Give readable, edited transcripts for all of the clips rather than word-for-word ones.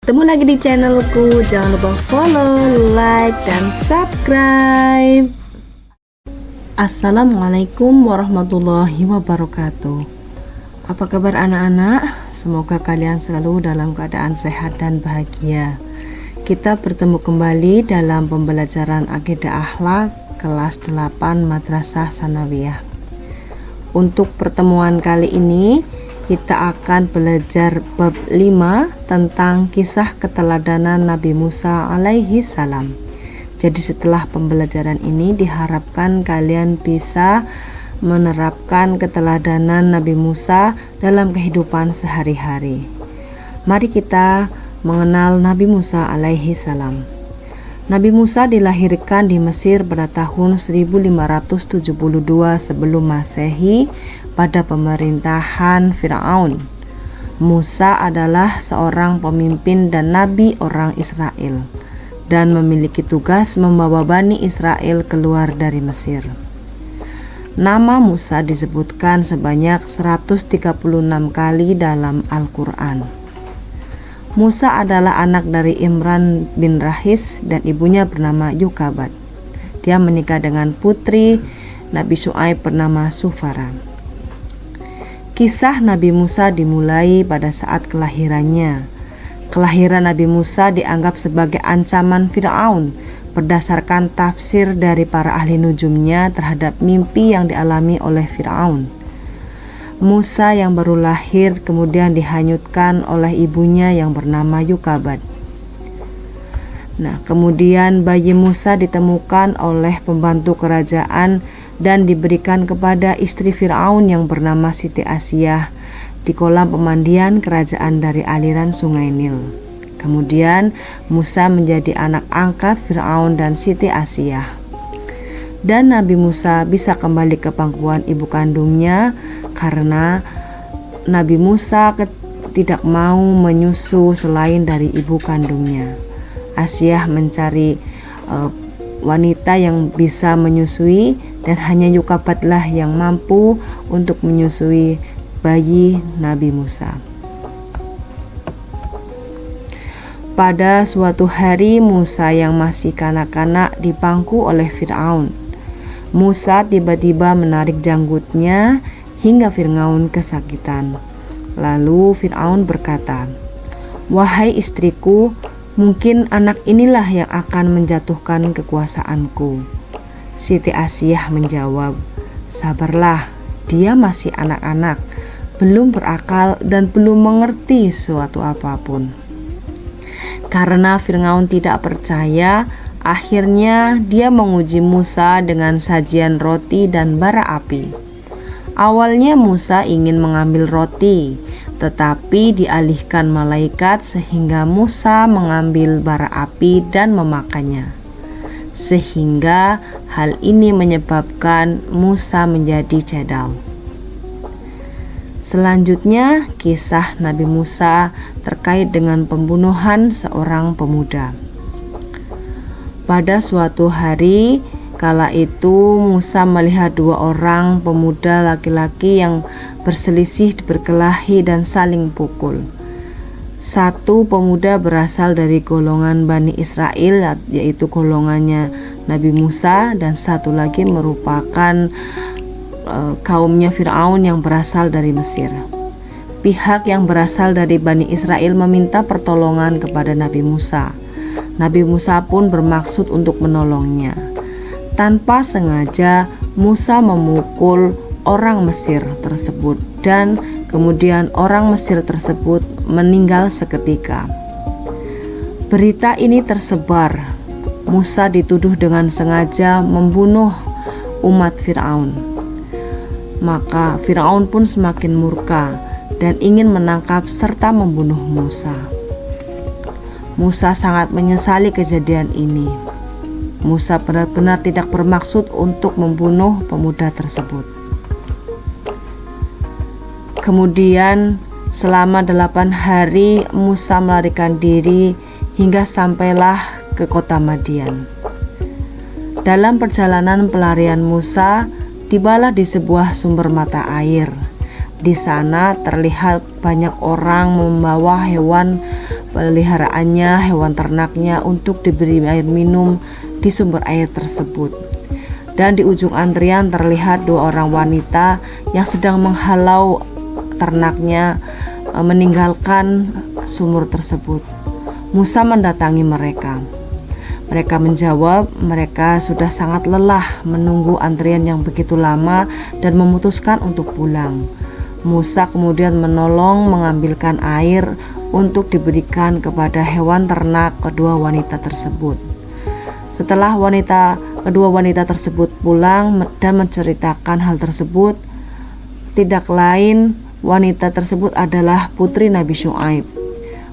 Ketemu lagi di channelku, jangan lupa follow, like, dan subscribe. Assalamualaikum warahmatullahi wabarakatuh. Apa kabar anak-anak? Semoga kalian selalu dalam keadaan sehat dan bahagia. Kita bertemu kembali dalam pembelajaran Akidah Akhlak kelas 8 Madrasah Sanawiyah. Untuk pertemuan kali ini kita akan belajar bab 5 tentang kisah keteladanan Nabi Musa alaihi salam. Jadi setelah pembelajaran ini diharapkan kalian bisa menerapkan keteladanan Nabi Musa dalam kehidupan sehari-hari. Mari kita mengenal Nabi Musa alaihi salam. Nabi Musa dilahirkan di Mesir pada tahun 1572 sebelum Masehi pada pemerintahan Firaun. Musa adalah seorang pemimpin dan nabi orang Israel dan memiliki tugas membawa Bani Israel keluar dari Mesir. Nama Musa disebutkan sebanyak 136 kali dalam Al-Quran. Musa adalah anak dari Imran bin Rahis dan ibunya bernama Yukabat. Dia menikah dengan putri Nabi Syuaib bernama Sufara. Kisah Nabi Musa dimulai pada saat kelahirannya. Kelahiran Nabi Musa dianggap sebagai ancaman Firaun berdasarkan tafsir dari para ahli nujumnya terhadap mimpi yang dialami oleh Firaun. Musa yang baru lahir kemudian dihanyutkan oleh ibunya yang bernama Yukabat. Kemudian bayi Musa ditemukan oleh pembantu kerajaan dan diberikan kepada istri Firaun yang bernama Siti Asyah di kolam pemandian kerajaan dari aliran sungai Nil. Kemudian Musa menjadi anak angkat Firaun dan Siti Asyah. Dan Nabi Musa bisa kembali ke pangkuan ibu kandungnya karena Nabi Musa tidak mau menyusu selain dari ibu kandungnya. Asyah mencari wanita yang bisa menyusui dan hanya Yukabatlah yang mampu untuk menyusui bayi Nabi Musa. Pada suatu hari Musa yang masih kanak-kanak dipangku oleh Firaun. Musa tiba-tiba menarik janggutnya hingga Firaun kesakitan. Lalu Firaun berkata, "Wahai istriku, mungkin anak inilah yang akan menjatuhkan kekuasaanku." Siti Asyah menjawab, "Sabarlah, dia masih anak-anak, belum berakal dan belum mengerti suatu apapun." Karena Firaun tidak percaya, akhirnya dia menguji Musa dengan sajian roti dan bara api. Awalnya Musa ingin mengambil roti, tetapi dialihkan malaikat sehingga Musa mengambil bara api dan memakannya. Sehingga hal ini menyebabkan Musa menjadi cedal. Selanjutnya kisah Nabi Musa terkait dengan pembunuhan seorang pemuda. Pada suatu hari, kala itu Musa melihat dua orang pemuda laki-laki yang berselisih, berkelahi dan saling pukul. Satu pemuda berasal dari golongan Bani Israel, yaitu golongannya Nabi Musa, dan satu lagi merupakan kaumnya Firaun yang berasal dari Mesir. Pihak yang berasal dari Bani Israel meminta pertolongan kepada Nabi Musa. Nabi Musa pun bermaksud untuk menolongnya. Tanpa sengaja Musa memukul orang Mesir tersebut dan kemudian orang Mesir tersebut meninggal seketika. Berita ini tersebar. Musa dituduh dengan sengaja membunuh umat Firaun. Maka Firaun pun semakin murka dan ingin menangkap serta membunuh Musa. Musa sangat menyesali kejadian ini. Musa benar-benar tidak bermaksud untuk membunuh pemuda tersebut. Kemudian selama 8 hari Musa melarikan diri hingga sampailah ke kota Madian. Dalam perjalanan pelarian Musa, tibalah di sebuah sumber mata air. Di sana terlihat banyak orang membawa hewan peliharaannya, hewan ternaknya untuk diberi air minum di sumber air tersebut. Dan di ujung antrian terlihat 2 orang wanita yang sedang menghalau ternaknya meninggalkan sumur tersebut. Musa mendatangi mereka. Mereka menjawab mereka sudah sangat lelah menunggu antrian yang begitu lama dan memutuskan untuk pulang. Musa kemudian menolong mengambilkan air untuk diberikan kepada hewan ternak kedua wanita tersebut. Setelah kedua wanita tersebut pulang dan menceritakan hal tersebut, tidak lain wanita tersebut adalah putri Nabi Syuaib.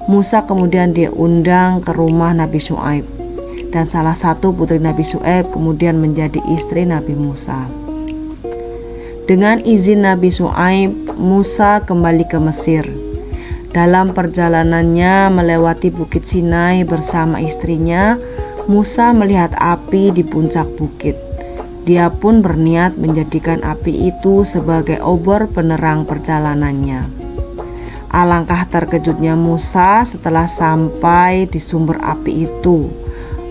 Musa kemudian diundang ke rumah Nabi Syuaib, dan salah satu putri Nabi Syuaib kemudian menjadi istri Nabi Musa. Dengan izin Nabi Syuaib, Musa kembali ke Mesir. Dalam perjalanannya melewati Bukit Sinai bersama istrinya, Musa melihat api di puncak bukit. Dia pun berniat menjadikan api itu sebagai obor penerang perjalanannya. Alangkah terkejutnya Musa setelah sampai di sumber api itu.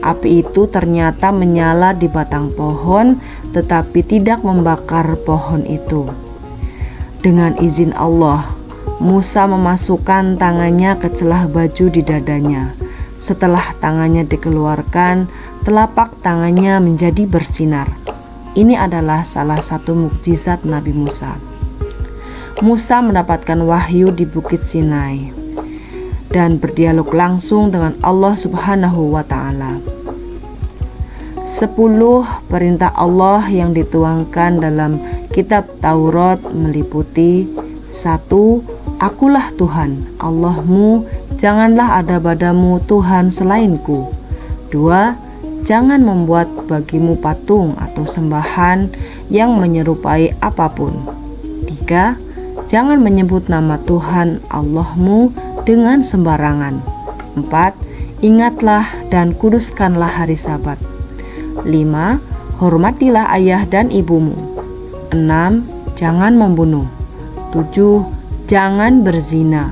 Api itu ternyata menyala di batang pohon, tetapi tidak membakar pohon itu. Dengan izin Allah, Musa memasukkan tangannya ke celah baju di dadanya. Setelah tangannya dikeluarkan, telapak tangannya menjadi bersinar. Ini adalah salah satu mukjizat Nabi Musa. Musa mendapatkan wahyu di Bukit Sinai dan berdialog langsung dengan Allah Subhanahu wa Ta'ala. 10 perintah Allah yang dituangkan dalam kitab Taurat meliputi: 1. Akulah Tuhan Allahmu, janganlah ada padamu Tuhan selainku. 2. Jangan membuat bagimu patung atau sembahan yang menyerupai apapun. 3. Jangan menyebut nama Tuhan Allahmu dengan sembarangan. 4. Ingatlah dan kuduskanlah hari Sabat. 5. Hormatilah ayah dan ibumu. 6. Jangan membunuh. 7. Jangan berzina.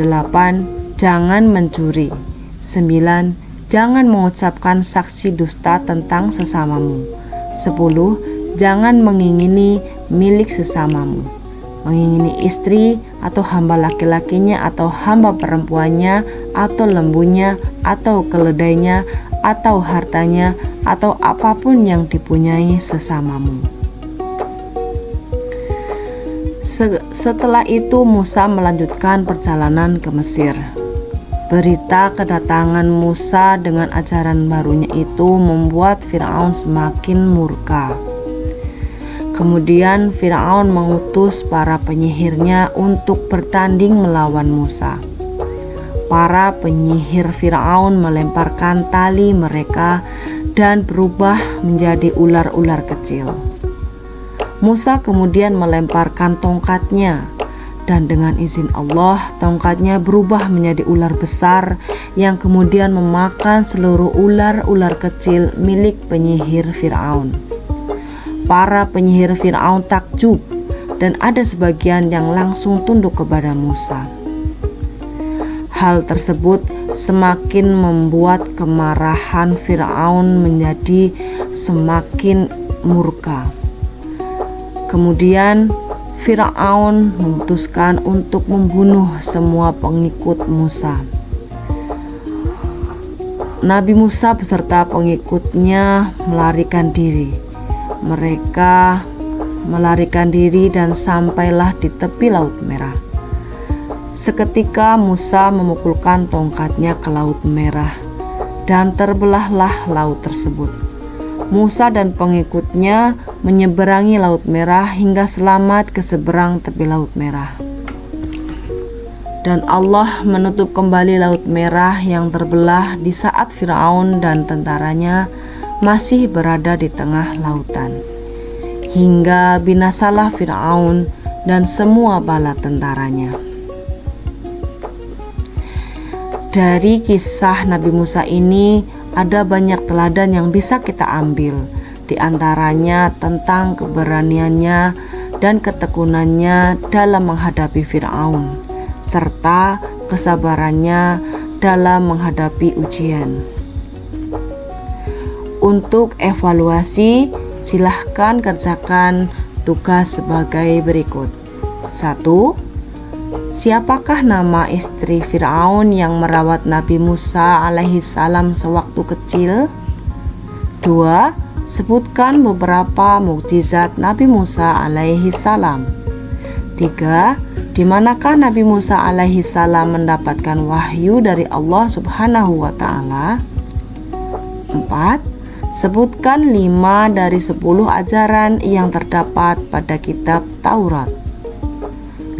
8. Jangan mencuri. 9. Jangan mengucapkan saksi dusta tentang sesamamu. 10. Jangan mengingini milik sesamamu. Mengingini istri atau hamba laki-lakinya atau hamba perempuannya atau lembunya atau keledainya atau hartanya atau apapun yang dipunyai sesamamu. Setelah itu Musa melanjutkan perjalanan ke Mesir. Berita kedatangan Musa dengan ajaran barunya itu membuat Firaun semakin murka. Kemudian Firaun mengutus para penyihirnya untuk bertanding melawan Musa. Para penyihir Firaun melemparkan tali mereka dan berubah menjadi ular-ular kecil. Musa kemudian melemparkan tongkatnya, dan dengan izin Allah tongkatnya berubah menjadi ular besar yang kemudian memakan seluruh ular-ular kecil milik penyihir Firaun. Para penyihir Firaun takjub, dan ada sebagian yang langsung tunduk kepada Musa. Hal tersebut semakin membuat kemarahan Firaun menjadi semakin murka. Kemudian Firaun memutuskan untuk membunuh semua pengikut Musa. Nabi Musa beserta pengikutnya melarikan diri. Mereka melarikan diri dan sampailah di tepi Laut Merah. Seketika Musa memukulkan tongkatnya ke Laut Merah, dan terbelahlah laut tersebut. Musa dan pengikutnya menyeberangi Laut Merah hingga selamat ke seberang tepi Laut Merah. Dan Allah menutup kembali Laut Merah yang terbelah di saat Firaun dan tentaranya masih berada di tengah lautan, hingga binasalah Firaun dan semua bala tentaranya. Dari kisah Nabi Musa ini ada banyak teladan yang bisa kita ambil, di antaranya tentang keberaniannya dan ketekunannya dalam menghadapi Firaun, serta kesabarannya dalam menghadapi ujian. Untuk evaluasi, silahkan kerjakan tugas sebagai berikut. 1. Siapakah nama istri Fir'aun yang merawat Nabi Musa alaihi salam sewaktu kecil? 2. Sebutkan beberapa mukjizat Nabi Musa alaihi salam. 3. Di manakah Nabi Musa alaihi salam mendapatkan wahyu dari Allah Subhanahu wa taala? 4. Sebutkan 5 dari 10 ajaran yang terdapat pada kitab Taurat.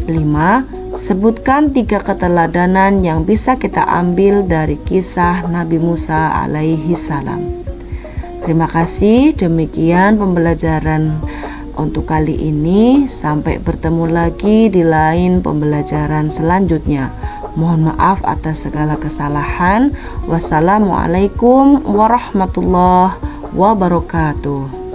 5. Sebutkan 3 keteladanan yang bisa kita ambil dari kisah Nabi Musa alaihi salam. Terima kasih, demikian pembelajaran untuk kali ini. Sampai bertemu lagi di lain pembelajaran selanjutnya. Mohon maaf atas segala kesalahan. Wassalamualaikum warahmatullahi wabarakatuh.